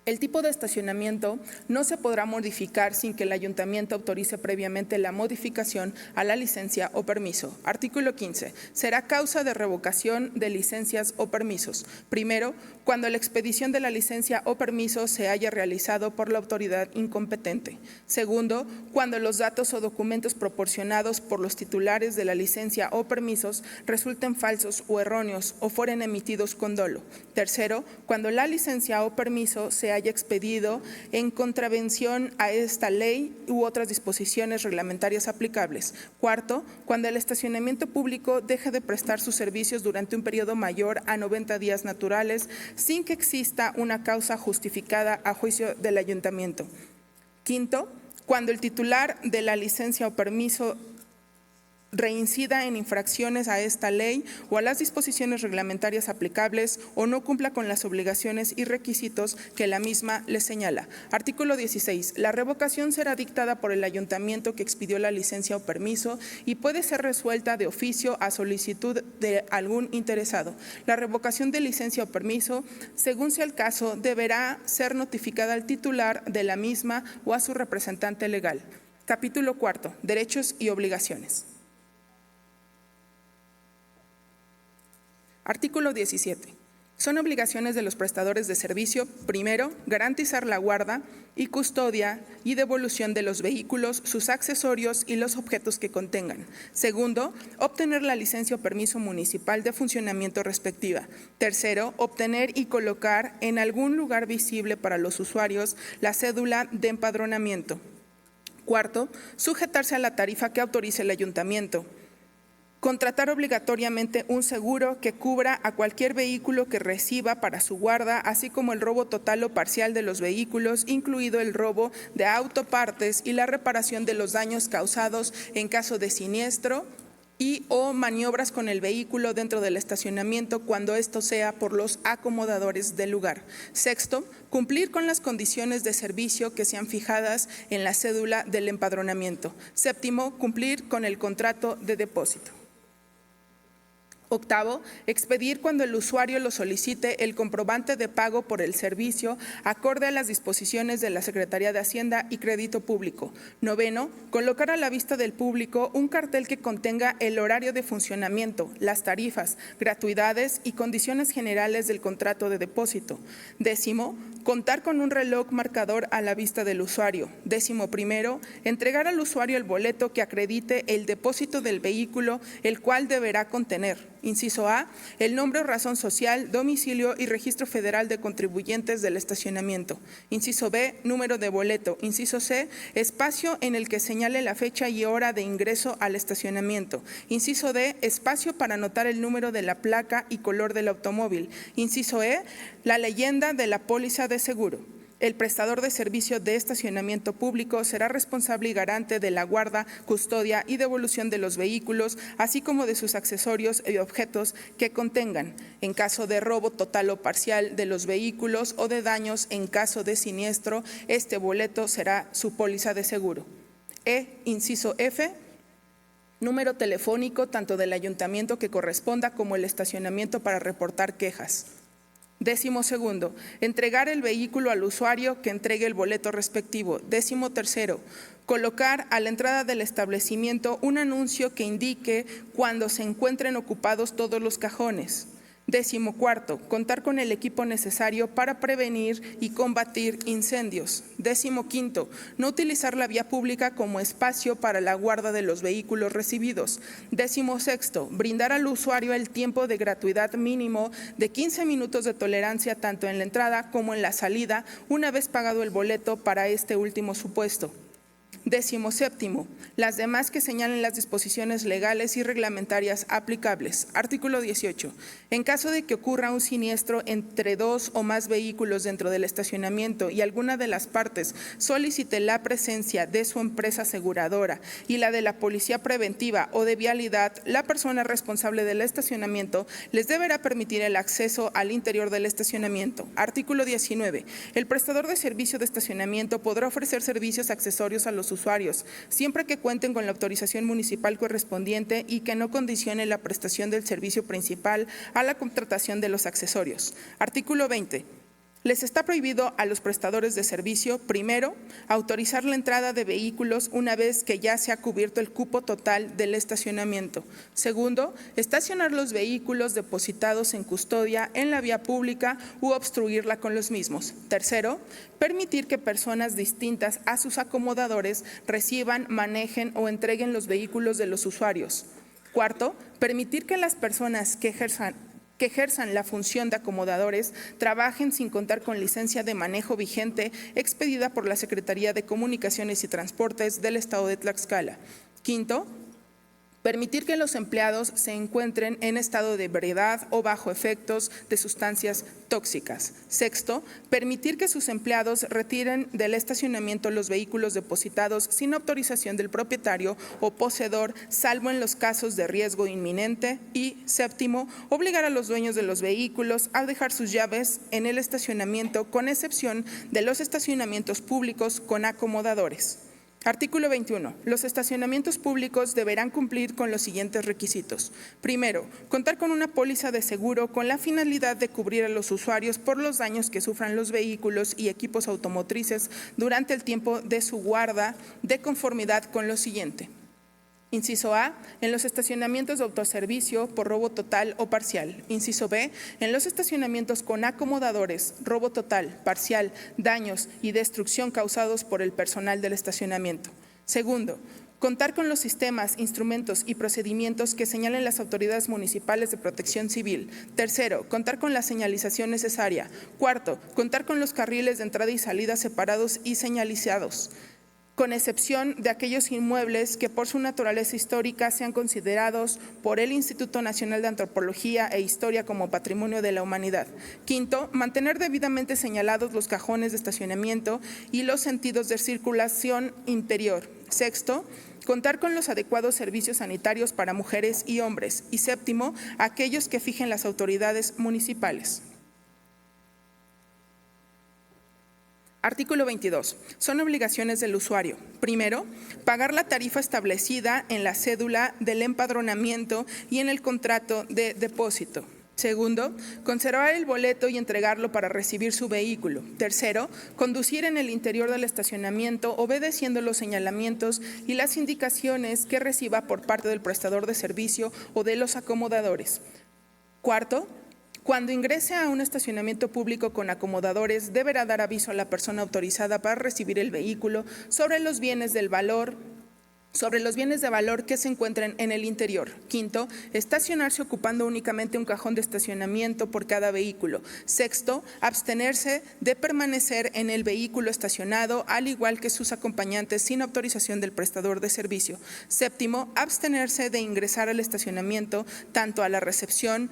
El tipo de estacionamiento no se podrá modificar sin que el ayuntamiento autorice previamente la modificación a la licencia o permiso. Artículo 15. Será causa de revocación de licencias o permisos. Primero, cuando la expedición de la licencia o permiso se haya realizado por la autoridad incompetente. Segundo, cuando los datos o documentos proporcionados por los titulares de la licencia o permisos resulten falsos o erróneos o fueren emitidos con dolo. Tercero, cuando la licencia o permiso se haya expedido en contravención a esta ley u otras disposiciones reglamentarias aplicables. Cuarto, cuando el estacionamiento público deje de prestar sus servicios durante un periodo mayor a 90 días naturales sin que exista una causa justificada a juicio del ayuntamiento. Quinto, cuando el titular de la licencia o permiso reincida en infracciones a esta ley o a las disposiciones reglamentarias aplicables o no cumpla con las obligaciones y requisitos que la misma le señala. Artículo 16. La revocación será dictada por el ayuntamiento que expidió la licencia o permiso y puede ser resuelta de oficio a solicitud de algún interesado. La revocación de licencia o permiso, según sea el caso, deberá ser notificada al titular de la misma o a su representante legal. Capítulo 4. Derechos y obligaciones. Artículo 17. Son obligaciones de los prestadores de servicio, primero, garantizar la guarda y custodia y devolución de los vehículos, sus accesorios y los objetos que contengan. Segundo, obtener la licencia o permiso municipal de funcionamiento respectiva. Tercero, obtener y colocar en algún lugar visible para los usuarios la cédula de empadronamiento. Cuarto, sujetarse a la tarifa que autorice el ayuntamiento. Contratar obligatoriamente un seguro que cubra a cualquier vehículo que reciba para su guarda, así como el robo total o parcial de los vehículos, incluido el robo de autopartes y la reparación de los daños causados en caso de siniestro y o maniobras con el vehículo dentro del estacionamiento cuando esto sea por los acomodadores del lugar. Sexto, cumplir con las condiciones de servicio que sean fijadas en la cédula del empadronamiento. Séptimo, cumplir con el contrato de depósito. Octavo, expedir cuando el usuario lo solicite el comprobante de pago por el servicio acorde a las disposiciones de la Secretaría de Hacienda y Crédito Público. Noveno, colocar a la vista del público un cartel que contenga el horario de funcionamiento, las tarifas, gratuidades y condiciones generales del contrato de depósito. Décimo, contar con un reloj marcador a la vista del usuario. Décimo primero, entregar al usuario el boleto que acredite el depósito del vehículo, el cual deberá contener: inciso A, el nombre o razón social, domicilio y registro federal de contribuyentes del estacionamiento. Inciso B, número de boleto. Inciso C, espacio en el que señale la fecha y hora de ingreso al estacionamiento. Inciso D, espacio para anotar el número de la placa y color del automóvil. Inciso E, la leyenda de la póliza de seguro. El prestador de servicio de estacionamiento público será responsable y garante de la guarda, custodia y devolución de los vehículos, así como de sus accesorios y objetos que contengan, en caso de robo total o parcial de los vehículos o de daños en caso de siniestro. Este boleto será su póliza de seguro. Inciso F, número telefónico tanto del ayuntamiento que corresponda como el estacionamiento para reportar quejas. Décimo segundo, entregar el vehículo al usuario que entregue el boleto respectivo. Décimo tercero, colocar a la entrada del establecimiento un anuncio que indique cuando se encuentren ocupados todos los cajones. 14, contar con el equipo necesario para prevenir y combatir incendios. 15, no utilizar la vía pública como espacio para la guarda de los vehículos recibidos. 16, brindar al usuario el tiempo de gratuidad mínimo de 15 minutos de tolerancia tanto en la entrada como en la salida, una vez pagado el boleto para este último supuesto. 17, las demás que señalen las disposiciones legales y reglamentarias aplicables. Artículo 18. En caso de que ocurra un siniestro entre dos o más vehículos dentro del estacionamiento y alguna de las partes solicite la presencia de su empresa aseguradora y la de la policía preventiva o de vialidad, la persona responsable del estacionamiento les deberá permitir el acceso al interior del estacionamiento. Artículo 19. El prestador de servicio de estacionamiento podrá ofrecer servicios accesorios a los usuarios, siempre que cuenten con la autorización municipal correspondiente y que no condicione la prestación del servicio principal a la contratación de los accesorios. Artículo 20. Les está prohibido a los prestadores de servicio, primero, autorizar la entrada de vehículos una vez que ya se ha cubierto el cupo total del estacionamiento. Segundo, estacionar los vehículos depositados en custodia en la vía pública u obstruirla con los mismos. Tercero, permitir que personas distintas a sus acomodadores reciban, manejen o entreguen los vehículos de los usuarios. Cuarto, permitir que las personas que ejerzan la función de acomodadores trabajen sin contar con licencia de manejo vigente expedida por la Secretaría de Comunicaciones y Transportes del Estado de Tlaxcala. Quinto, permitir que los empleados se encuentren en estado de ebriedad o bajo efectos de sustancias tóxicas. Sexto, permitir que sus empleados retiren del estacionamiento los vehículos depositados sin autorización del propietario o poseedor, salvo en los casos de riesgo inminente. Y séptimo, obligar a los dueños de los vehículos a dejar sus llaves en el estacionamiento, con excepción de los estacionamientos públicos con acomodadores. Artículo 21. Los estacionamientos públicos deberán cumplir con los siguientes requisitos. Primero, contar con una póliza de seguro con la finalidad de cubrir a los usuarios por los daños que sufran los vehículos y equipos automotrices durante el tiempo de su guarda, de conformidad con lo siguiente. Inciso A, en los estacionamientos de autoservicio por robo total o parcial. Inciso B, en los estacionamientos con acomodadores, robo total, parcial, daños y destrucción causados por el personal del estacionamiento. Segundo, contar con los sistemas, instrumentos y procedimientos que señalen las autoridades municipales de protección civil. Tercero, contar con la señalización necesaria. Cuarto, contar con los carriles de entrada y salida separados y señalizados, con excepción de aquellos inmuebles que por su naturaleza histórica sean considerados por el Instituto Nacional de Antropología e Historia como Patrimonio de la Humanidad. Quinto, mantener debidamente señalados los cajones de estacionamiento y los sentidos de circulación interior. Sexto, contar con los adecuados servicios sanitarios para mujeres y hombres. Y séptimo, aquellos que fijen las autoridades municipales. Artículo 22. Son obligaciones del usuario. Primero, pagar la tarifa establecida en la cédula del empadronamiento y en el contrato de depósito. Segundo, conservar el boleto y entregarlo para recibir su vehículo. Tercero, conducir en el interior del estacionamiento obedeciendo los señalamientos y las indicaciones que reciba por parte del prestador de servicio o de los acomodadores. Cuarto, cuando ingrese a un estacionamiento público con acomodadores, deberá dar aviso a la persona autorizada para recibir el vehículo sobre los bienes de valor que se encuentren en el interior. Quinto, estacionarse ocupando únicamente un cajón de estacionamiento por cada vehículo. Sexto, abstenerse de permanecer en el vehículo estacionado, al igual que sus acompañantes, sin autorización del prestador de servicio. Séptimo, abstenerse de ingresar al estacionamiento, tanto a la recepción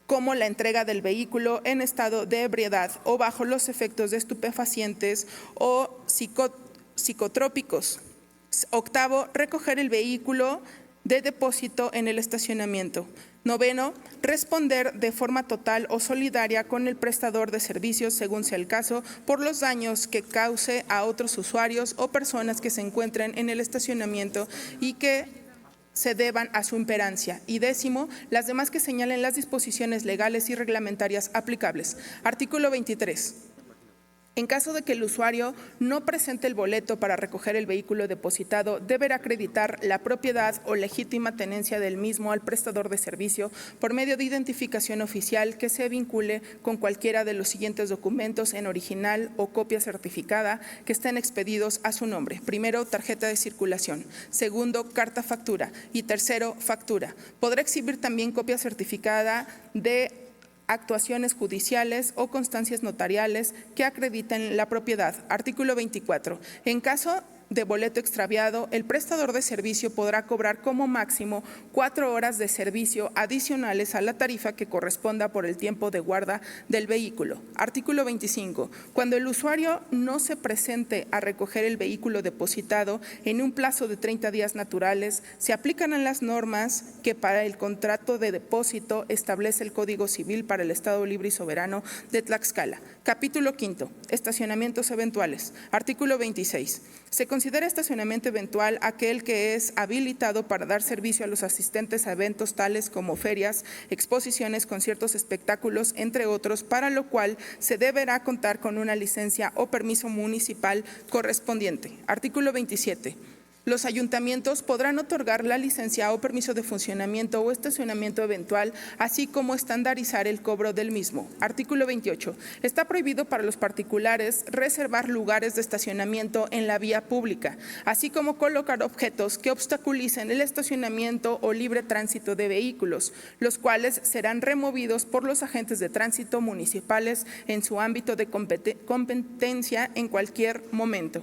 como la entrega del vehículo en estado de ebriedad o bajo los efectos de estupefacientes o psicotrópicos. Octavo, recoger el vehículo de depósito en el estacionamiento. Noveno, responder de forma total o solidaria con el prestador de servicios, según sea el caso, por los daños que cause a otros usuarios o personas que se encuentren en el estacionamiento y que se deban a su imperancia. Y décimo, las demás que señalen las disposiciones legales y reglamentarias aplicables. Artículo 23. En caso de que el usuario no presente el boleto para recoger el vehículo depositado, deberá acreditar la propiedad o legítima tenencia del mismo al prestador de servicio por medio de identificación oficial que se vincule con cualquiera de los siguientes documentos en original o copia certificada que estén expedidos a su nombre. Primero, tarjeta de circulación. Segundo, carta factura. Y tercero, factura. Podrá exhibir también copia certificada de actuaciones judiciales o constancias notariales que acrediten la propiedad. Artículo 24. En caso de boleto extraviado, el prestador de servicio podrá cobrar como máximo 4 horas de servicio adicionales a la tarifa que corresponda por el tiempo de guarda del vehículo. Artículo 25. Cuando el usuario no se presente a recoger el vehículo depositado en un plazo de 30 días naturales, se aplican las normas que para el contrato de depósito establece el Código Civil para el Estado Libre y Soberano de Tlaxcala. Capítulo 5. Estacionamientos eventuales. Artículo 26. Se considera estacionamiento eventual aquel que es habilitado para dar servicio a los asistentes a eventos tales como ferias, exposiciones, conciertos, espectáculos, entre otros, para lo cual se deberá contar con una licencia o permiso municipal correspondiente. Artículo 27. Los ayuntamientos podrán otorgar la licencia o permiso de funcionamiento o estacionamiento eventual, así como estandarizar el cobro del mismo. Artículo 28. Está prohibido para los particulares reservar lugares de estacionamiento en la vía pública, así como colocar objetos que obstaculicen el estacionamiento o libre tránsito de vehículos, los cuales serán removidos por los agentes de tránsito municipales en su ámbito de competencia en cualquier momento.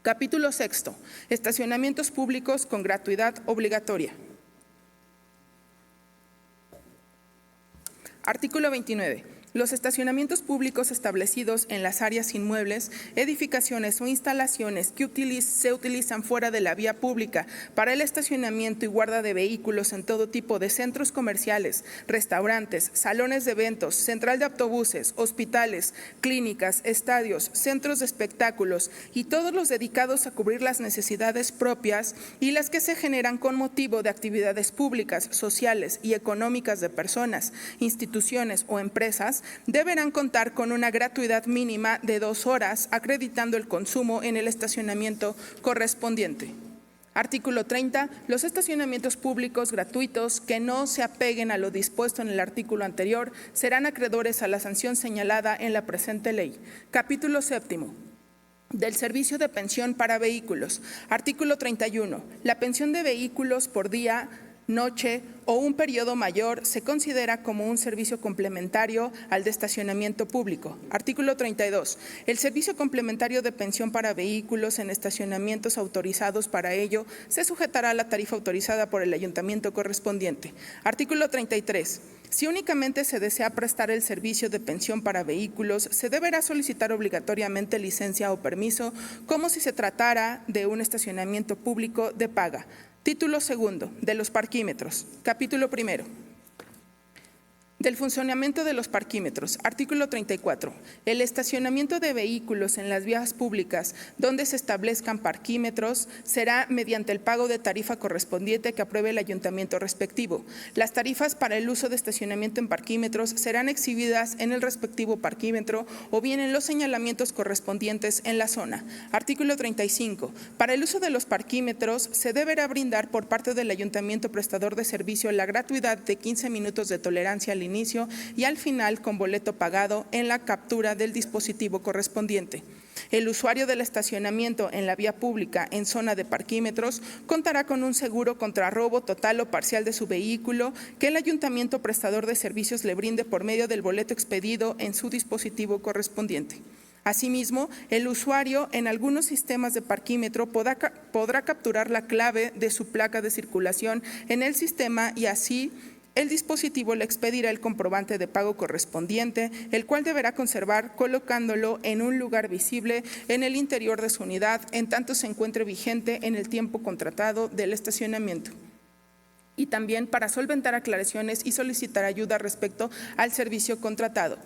Capítulo 6. Estacionamientos públicos con gratuidad obligatoria. Artículo 29. Los estacionamientos públicos establecidos en las áreas inmuebles, edificaciones o instalaciones que se utilizan fuera de la vía pública para el estacionamiento y guarda de vehículos en todo tipo de centros comerciales, restaurantes, salones de eventos, central de autobuses, hospitales, clínicas, estadios, centros de espectáculos y todos los dedicados a cubrir las necesidades propias y las que se generan con motivo de actividades públicas, sociales y económicas de personas, instituciones o empresas, deberán contar con una gratuidad mínima de 2 horas, acreditando el consumo en el estacionamiento correspondiente. Artículo 30. Los estacionamientos públicos gratuitos que no se apeguen a lo dispuesto en el artículo anterior serán acreedores a la sanción señalada en la presente ley. Capítulo 7. Del servicio de pensión para vehículos. Artículo 31. La pensión de vehículos por día, noche o un periodo mayor se considera como un servicio complementario al de estacionamiento público. Artículo 32. El servicio complementario de pensión para vehículos en estacionamientos autorizados para ello se sujetará a la tarifa autorizada por el ayuntamiento correspondiente. Artículo 33. Si únicamente se desea prestar el servicio de pensión para vehículos, se deberá solicitar obligatoriamente licencia o permiso, como si se tratara de un estacionamiento público de paga. Título segundo, de los parquímetros. Capítulo primero. Del funcionamiento de los parquímetros. Artículo 34. El estacionamiento de vehículos en las vías públicas donde se establezcan parquímetros será mediante el pago de tarifa correspondiente que apruebe el ayuntamiento respectivo. Las tarifas para el uso de estacionamiento en parquímetros serán exhibidas en el respectivo parquímetro o bien en los señalamientos correspondientes en la zona. Artículo 35. Para el uso de los parquímetros se deberá brindar por parte del ayuntamiento prestador de servicio la gratuidad de 15 minutos de tolerancia al inicio y al final con boleto pagado en la captura del dispositivo correspondiente. El usuario del estacionamiento en la vía pública en zona de parquímetros contará con un seguro contra robo total o parcial de su vehículo que el ayuntamiento prestador de servicios le brinde por medio del boleto expedido en su dispositivo correspondiente. Asimismo, el usuario en algunos sistemas de parquímetro podrá capturar la clave de su placa de circulación en el sistema y así el dispositivo le expedirá el comprobante de pago correspondiente, el cual deberá conservar colocándolo en un lugar visible en el interior de su unidad, en tanto se encuentre vigente en el tiempo contratado del estacionamiento. Y también para solventar aclaraciones y solicitar ayuda respecto al servicio contratado.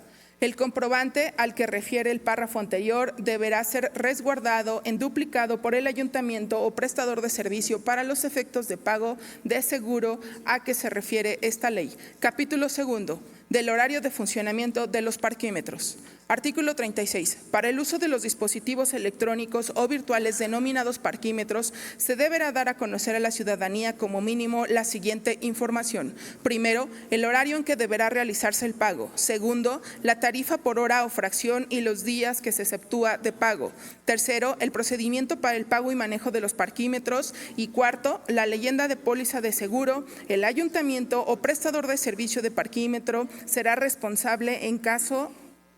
El comprobante al que refiere el párrafo anterior deberá ser resguardado en duplicado por el ayuntamiento o prestador de servicio para los efectos de pago de seguro a que se refiere esta ley. Capítulo segundo. del horario de funcionamiento de los parquímetros. Artículo 36. Para el uso de los dispositivos electrónicos o virtuales denominados parquímetros, se deberá dar a conocer a la ciudadanía como mínimo la siguiente información. Primero, el horario en que deberá realizarse el pago. Segundo, la tarifa por hora o fracción y los días que se exceptúa de pago. Tercero, el procedimiento para el pago y manejo de los parquímetros. Y cuarto, la leyenda de póliza de seguro. El ayuntamiento o prestador de servicio de parquímetro será responsable en caso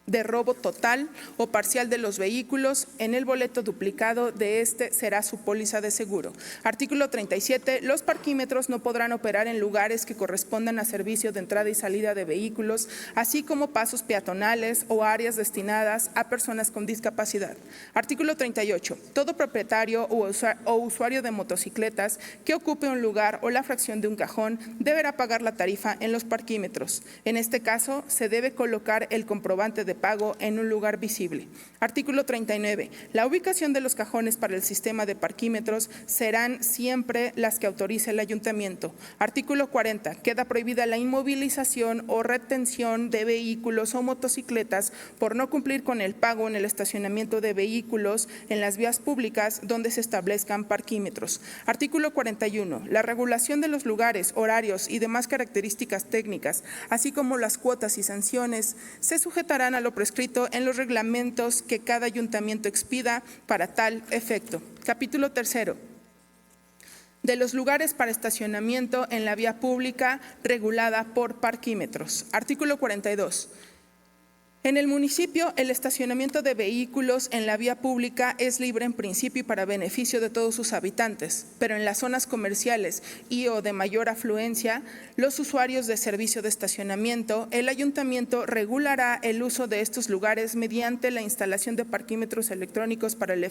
de robo total o parcial de los vehículos. En el boleto duplicado de este será su póliza de seguro. Artículo 37. Los parquímetros no podrán operar en lugares que correspondan a servicio de entrada y salida de vehículos, así como pasos peatonales o áreas destinadas a personas con discapacidad. Artículo 38. Todo propietario o usuario de motocicletas que ocupe un lugar o la fracción de un cajón deberá pagar la tarifa en los parquímetros. En este caso, se debe colocar el comprobante de pago en un lugar visible. Artículo 39. La ubicación de los cajones para el sistema de parquímetros serán siempre las que autorice el ayuntamiento. Artículo 40. Queda prohibida la inmovilización o retención de vehículos o motocicletas por no cumplir con el pago en el estacionamiento de vehículos en las vías públicas donde se establezcan parquímetros. Artículo 41. La regulación de los lugares, horarios y demás características técnicas, así como las cuotas y sanciones, se sujetarán a lo prescrito en los reglamentos que cada ayuntamiento expida para tal efecto. Capítulo 3. De los lugares para estacionamiento en la vía pública regulada por parquímetros. Artículo 42. En el municipio, el estacionamiento de vehículos en la vía pública es libre en principio y para beneficio de todos sus habitantes, pero en las zonas comerciales y o de mayor afluencia, los usuarios de servicio de estacionamiento, el ayuntamiento regulará el uso de estos lugares mediante la instalación de parquímetros electrónicos para el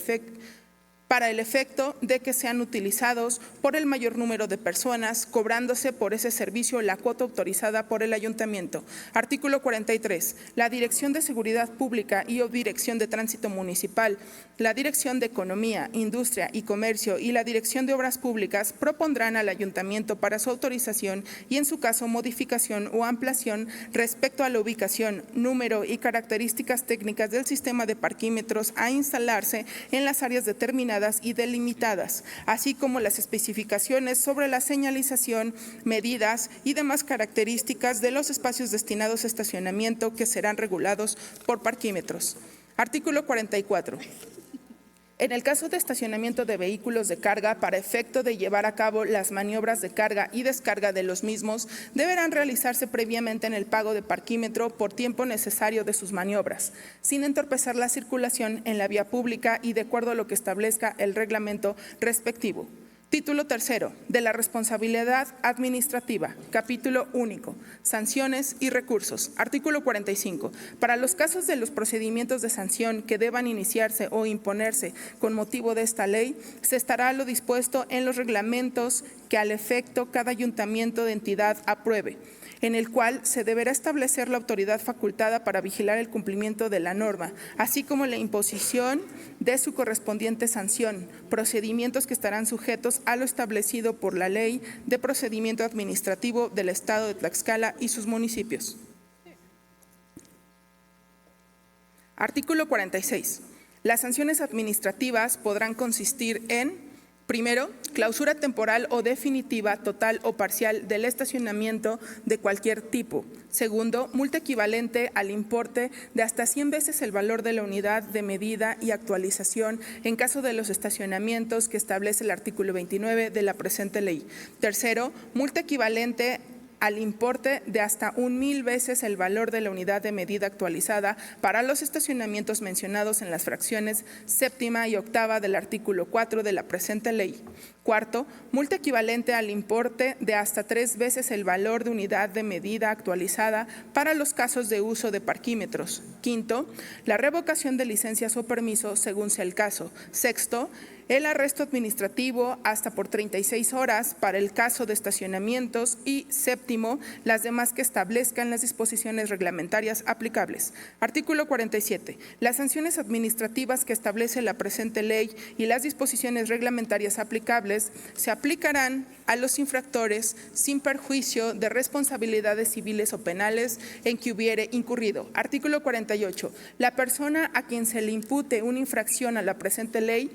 efecto de que sean utilizados por el mayor número de personas, cobrándose por ese servicio la cuota autorizada por el ayuntamiento. Artículo 43. La Dirección de Seguridad Pública y o Dirección de Tránsito Municipal, la Dirección de Economía, Industria y Comercio y la Dirección de Obras Públicas propondrán al ayuntamiento para su autorización y, en su caso, modificación o ampliación respecto a la ubicación, número y características técnicas del sistema de parquímetros a instalarse en las áreas determinadas y delimitadas, así como las especificaciones sobre la señalización, medidas y demás características de los espacios destinados a estacionamiento que serán regulados por parquímetros. Artículo 44. En el caso de estacionamiento de vehículos de carga, para efecto de llevar a cabo las maniobras de carga y descarga de los mismos, deberán realizarse previamente en el pago de parquímetro por tiempo necesario de sus maniobras, sin entorpecer la circulación en la vía pública y de acuerdo a lo que establezca el reglamento respectivo. Título 3. De la responsabilidad administrativa. Capítulo único. Sanciones y recursos. Artículo 45. Para los casos de los procedimientos de sanción que deban iniciarse o imponerse con motivo de esta ley, se estará a lo dispuesto en los reglamentos que al efecto cada ayuntamiento de entidad apruebe, en el cual se deberá establecer la autoridad facultada para vigilar el cumplimiento de la norma, así como la imposición de su correspondiente sanción, procedimientos que estarán sujetos a lo establecido por la Ley de Procedimiento Administrativo del Estado de Tlaxcala y sus municipios. Artículo 46. Las sanciones administrativas podrán consistir en: primero, clausura temporal o definitiva, total o parcial del estacionamiento de cualquier tipo. Segundo, multa equivalente al importe de hasta 100 veces el valor de la unidad de medida y actualización en caso de los estacionamientos que establece el artículo 29 de la presente ley. Tercero, multa equivalente al importe de hasta 1,000 veces el valor de la unidad de medida actualizada para los estacionamientos mencionados en las fracciones séptima y octava del artículo 4 de la presente ley. Cuarto, multa equivalente al importe de hasta 3 veces el valor de unidad de medida actualizada para los casos de uso de parquímetros. Quinto, la revocación de licencias o permisos según sea el caso. Sexto, el arresto administrativo hasta por 36 horas para el caso de estacionamientos y séptimo, las demás que establezcan las disposiciones reglamentarias aplicables. Artículo 47. Las sanciones administrativas que establece la presente ley y las disposiciones reglamentarias aplicables se aplicarán a los infractores sin perjuicio de responsabilidades civiles o penales en que hubiere incurrido. Artículo 48. La persona a quien se le impute una infracción a la presente ley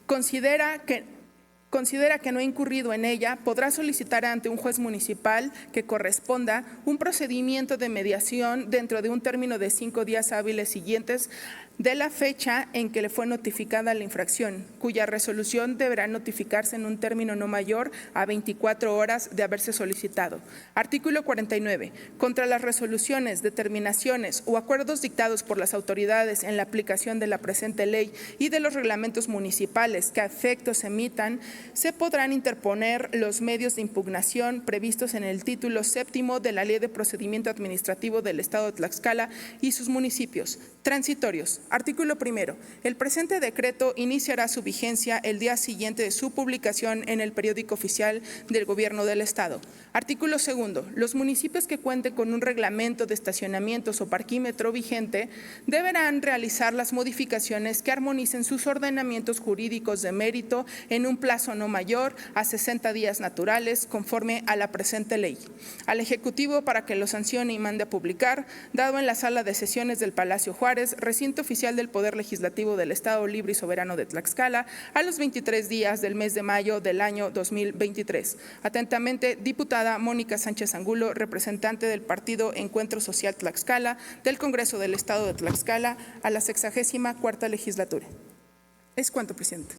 considera que no ha incurrido en ella, podrá solicitar ante un juez municipal que corresponda un procedimiento de mediación dentro de un término de 5 días hábiles siguientes de la fecha en que le fue notificada la infracción, cuya resolución deberá notificarse en un término no mayor a 24 horas de haberse solicitado. Artículo 49. Contra las resoluciones, determinaciones o acuerdos dictados por las autoridades en la aplicación de la presente ley y de los reglamentos municipales que a efectos emitan, se podrán interponer los medios de impugnación previstos en el título séptimo de la Ley de Procedimiento Administrativo del Estado de Tlaxcala y sus municipios. Transitorios. Artículo 1. El presente decreto iniciará su vigencia el día siguiente de su publicación en el Periódico Oficial del Gobierno del Estado. Artículo 2. Los municipios que cuenten con un reglamento de estacionamientos o parquímetro vigente deberán realizar las modificaciones que armonicen sus ordenamientos jurídicos de mérito en un plazo no mayor a 60 días naturales conforme a la presente ley. Al Ejecutivo para que lo sancione y mande a publicar, dado en la sala de sesiones del Palacio Juárez, recinto oficial del Poder Legislativo del Estado Libre y Soberano de Tlaxcala, a los 23 días del mes de mayo del año 2023. Atentamente, diputada Mónica Sánchez Angulo, representante del Partido Encuentro Social Tlaxcala, del Congreso del Estado de Tlaxcala, a la 64ª legislatura. Es cuanto, presidente.